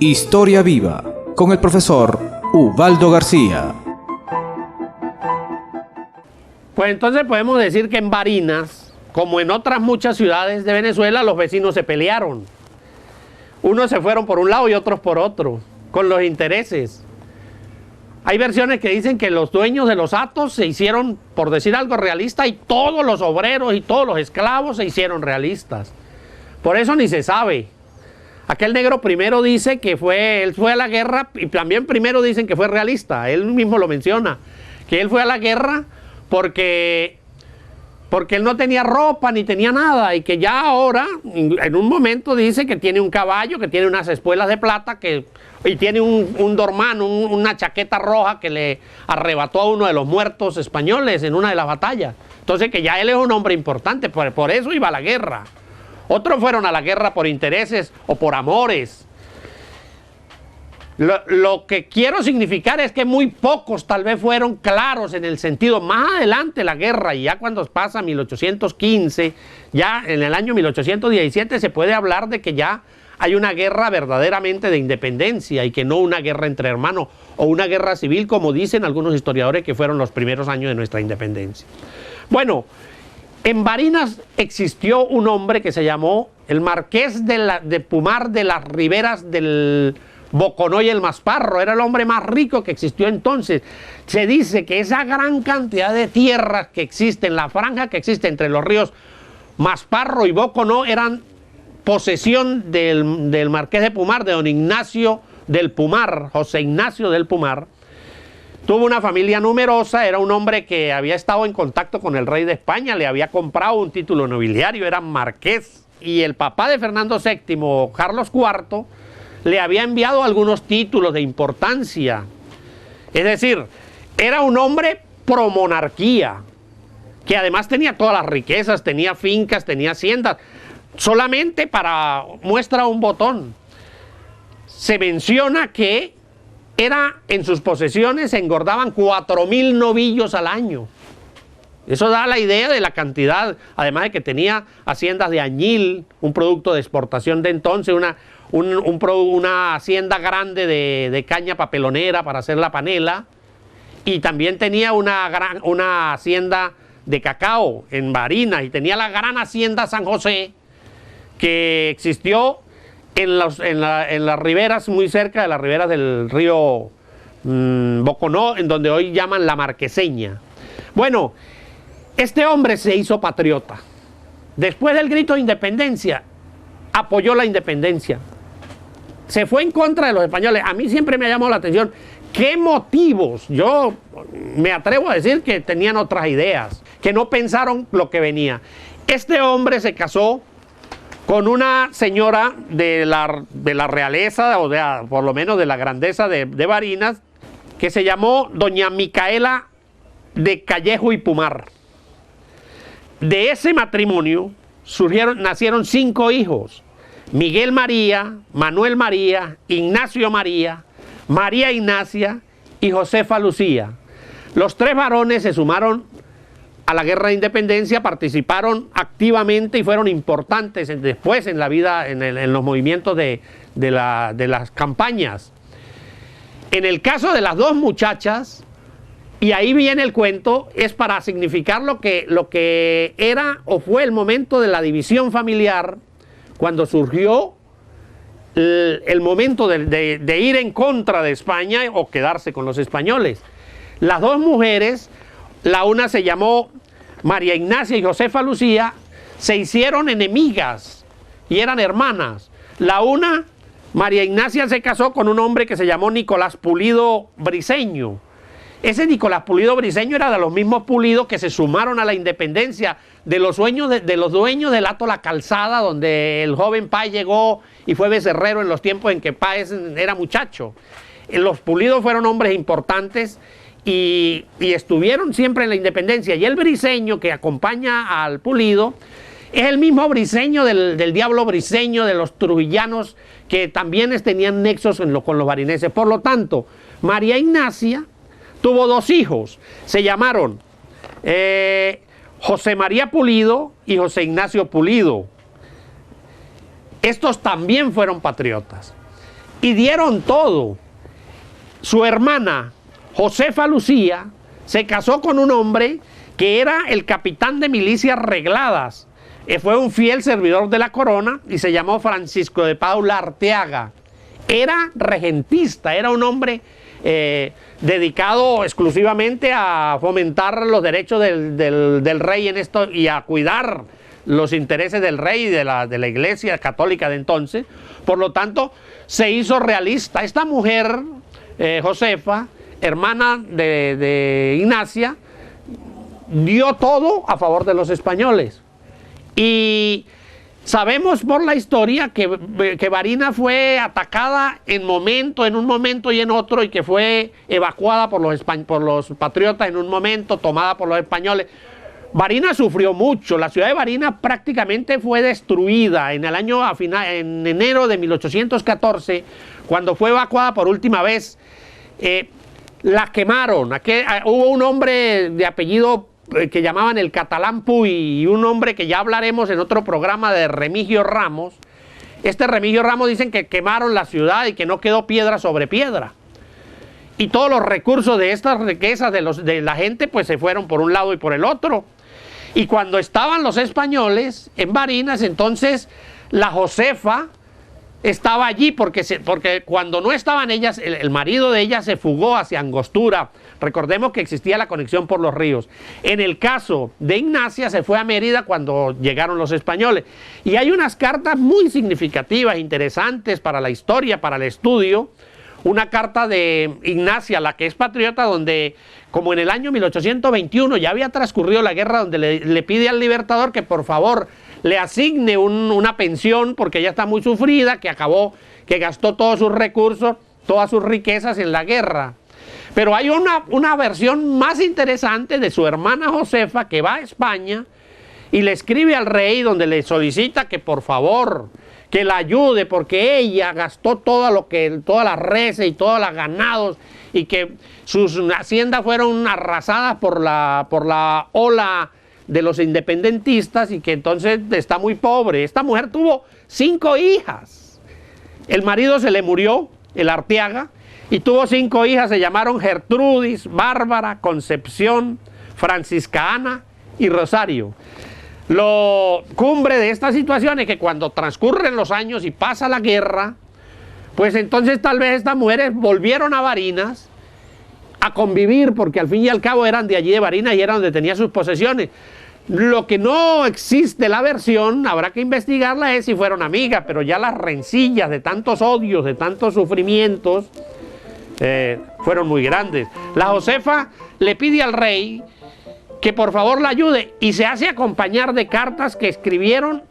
Historia Viva con el profesor Ubaldo García. Pues entonces podemos decir que en Barinas, como en otras muchas ciudades de Venezuela, los vecinos se pelearon. Unos se fueron por un lado y otros por otro, con los intereses. Hay versiones que dicen que los dueños de los hatos se hicieron, por decir algo, realistas, y todos los obreros y todos los esclavos se hicieron realistas. Por eso ni se sabe. Aquel negro primero dice que él fue a la guerra, y también primero dicen que fue realista. Él mismo lo menciona, que él fue a la guerra porque él no tenía ropa ni tenía nada, y que ya ahora, en un momento, dice que tiene un caballo, que tiene unas espuelas de plata, y tiene un dormán, una chaqueta roja que le arrebató a uno de los muertos españoles en una de las batallas. Entonces que ya él es un hombre importante, por eso iba a la guerra. Otros fueron a la guerra por intereses o por amores. Lo que quiero significar es que muy pocos tal vez fueron claros en el sentido. Más adelante la guerra, y ya cuando pasa 1815, ya en el año 1817 se puede hablar de que ya hay una guerra verdaderamente de independencia y que no una guerra entre hermanos o una guerra civil, como dicen algunos historiadores que fueron los primeros años de nuestra independencia. Bueno, en Barinas existió un hombre que se llamó el Marqués de Pumar de las Riberas del Boconó y el Masparro. Era el hombre más rico que existió entonces. Se dice que esa gran cantidad de tierras que existen, la franja que existe entre los ríos Masparro y Boconó, eran posesión del Marqués de Pumar, de don Ignacio del Pumar, José Ignacio del Pumar. Tuvo una familia numerosa, era un hombre que había estado en contacto con el rey de España, le había comprado un título nobiliario, era marqués. Y el papá de Fernando VII, Carlos IV, le había enviado algunos títulos de importancia. Es decir, era un hombre pro monarquía, que además tenía todas las riquezas, tenía fincas, tenía haciendas. Solamente para muestra un botón, se menciona que en sus posesiones se engordaban 4.000 novillos al año. Eso da la idea de la cantidad, además de que tenía haciendas de añil, un producto de exportación de entonces, una hacienda grande de caña papelonera para hacer la panela, y también tenía una hacienda de cacao en Barinas, y tenía la gran hacienda San José, que existió en las riberas, muy cerca de las riberas del río Boconó, en donde hoy llaman la Marqueseña. Bueno, este hombre se hizo patriota. Después del grito de independencia, apoyó la independencia. Se fue en contra de los españoles. A mí siempre me ha llamado la atención qué motivos. Yo me atrevo a decir que tenían otras ideas, que no pensaron lo que venía. Este hombre se casó con una señora de la realeza, o por lo menos de la grandeza de Barinas, que se llamó doña Micaela de Callejo y Pumar. De ese matrimonio nacieron 5 hijos: Miguel María, Manuel María, Ignacio María, María Ignacia y Josefa Lucía. Los 3 varones se sumaron a la guerra de independencia, participaron activamente y fueron importantes después en la vida, en los movimientos de las campañas. En el caso de las 2 muchachas, y ahí viene el cuento, es para significar lo que era o fue el momento de la división familiar, cuando surgió el momento de ir en contra de España o quedarse con los españoles. Las 2 mujeres, la una se llamó María Ignacia y Josefa Lucía, se hicieron enemigas y eran hermanas. La una, María Ignacia, se casó con un hombre que se llamó Nicolás Pulido Briceño. Ese Nicolás Pulido Briceño era de los mismos Pulidos que se sumaron a la independencia, de los dueños del Hato La Calzada, donde el joven Páez llegó y fue becerrero en los tiempos en que Páez era muchacho. Los Pulidos fueron hombres importantes y estuvieron siempre en la independencia. Y el Briceño, que acompaña al Pulido, es el mismo Briceño del diablo Briceño, de los trujillanos, que también tenían nexos con los barineses. Por lo tanto, María Ignacia tuvo 2 hijos, se llamaron José María Pulido y José Ignacio Pulido. Estos también fueron patriotas. y dieron todo. Su hermana, Josefa Lucía, se casó con un hombre que era el capitán de milicias regladas. Fue un fiel servidor de la corona y se llamó Francisco de Paula Arteaga. Era regentista, era un hombre dedicado exclusivamente a fomentar los derechos del rey en esto y a cuidar los intereses del rey y de la iglesia católica de entonces. Por lo tanto, se hizo realista. Esta mujer, Josefa, hermana de Ignacia, dio todo a favor de los españoles. Y sabemos por la historia que Barinas fue atacada en un momento y en otro, y que fue evacuada por los patriotas en un momento, tomada por los españoles. Barinas sufrió mucho. La ciudad de Barinas prácticamente fue destruida en en enero de 1814, cuando fue evacuada por última vez. La quemaron. Hubo un hombre de apellido que llamaban el Catalán Puy, y un hombre que ya hablaremos en otro programa, de Remigio Ramos. Este Remigio Ramos dicen que quemaron la ciudad y que no quedó piedra sobre piedra. Y todos los recursos de estas riquezas de la gente pues se fueron por un lado y por el otro. Y cuando estaban los españoles en Barinas, entonces la Josefa estaba allí porque cuando no estaban ellas, el marido de ella se fugó hacia Angostura. Recordemos que existía la conexión por los ríos. En el caso de Ignacia, se fue a Mérida cuando llegaron los españoles. Y hay unas cartas muy significativas, interesantes para la historia, para el estudio. Una carta de Ignacia, la que es patriota, donde, como en el año 1821 ya había transcurrido la guerra, donde le pide al libertador que por favor le asigne una pensión, porque ella está muy sufrida, que gastó todos sus recursos, todas sus riquezas en la guerra. Pero hay una versión más interesante de su hermana Josefa, que va a España y le escribe al rey, donde le solicita que por favor que la ayude, porque ella gastó todas las reses y todos los ganados, y que sus haciendas fueron arrasadas por la ola de los independentistas, y que entonces está muy pobre. Esta mujer tuvo 5 hijas. El marido se le murió, el Arteaga, y tuvo 5 hijas. Se llamaron Gertrudis, Bárbara, Concepción, Francisca Ana y Rosario. Lo cumbre de esta situación es que cuando transcurren los años y pasa la guerra, pues entonces tal vez estas mujeres volvieron a Barinas a convivir, porque al fin y al cabo eran de allí de Barinas y era donde tenía sus posesiones. Lo que no existe la versión, habrá que investigarla, es si fueron amigas, pero ya las rencillas de tantos odios, de tantos sufrimientos, fueron muy grandes. La Josefa le pide al rey que por favor la ayude, y se hace acompañar de cartas que escribieron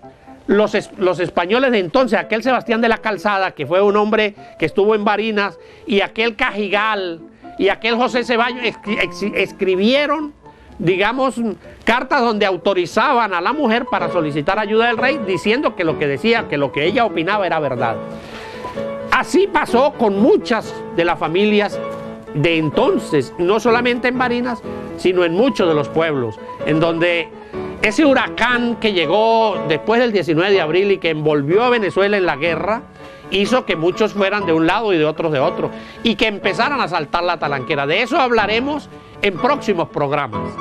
los españoles de entonces, aquel Sebastián de la Calzada, que fue un hombre que estuvo en Barinas, y aquel Cajigal, y aquel José Ceballos, escribieron, digamos, cartas donde autorizaban a la mujer para solicitar ayuda del rey, diciendo que lo que decía, que lo que ella opinaba era verdad. Así pasó con muchas de las familias de entonces, no solamente en Barinas, sino en muchos de los pueblos, en donde ese huracán que llegó después del 19 de abril y que envolvió a Venezuela en la guerra, hizo que muchos fueran de un lado y de otros de otro, y que empezaran a saltar la talanquera. De eso hablaremos en próximos programas.